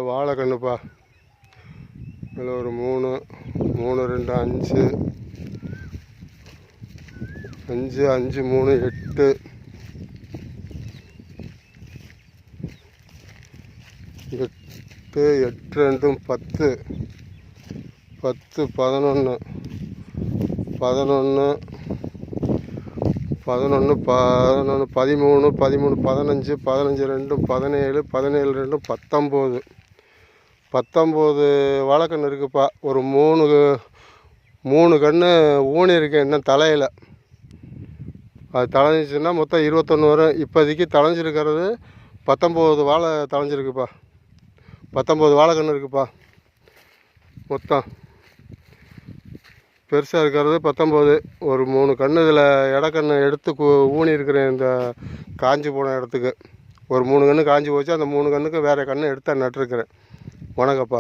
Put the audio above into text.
வாழைக்கண்ணுப்பா. இதில் ஒரு 3 3 2 5 5 5 3 8 8 8 2 10 10 11 11 11 11 13 13 15 15 2 17 17 2 19 19 வாழைக்கன்று இருக்குப்பா. ஒரு 3 கன்று ஊனி இருக்கேன் இன்னும் தலையில். அது தளைஞ்சிச்சின்னா மொத்தம் 21 வரும். இப்போதைக்கு தளைஞ்சிருக்கிறது 19 வாழை தளைஞ்சிருக்குப்பா. 19 வாழைக்கன்று இருக்குப்பா. மொத்தம் பெருசாக இருக்கிறது 19. ஒரு 3 கன்று இதில் இடக்கன்று எடுத்து ஊனி இருக்கிறேன். இந்த காஞ்சி போன இடத்துக்கு ஒரு 3 கன்று காஞ்சி போச்சு. அந்த 3 கன்றுக்கு வேறு கன்று எடுத்து நட்டுருக்கிறேன். வணக்கம்ப்பா.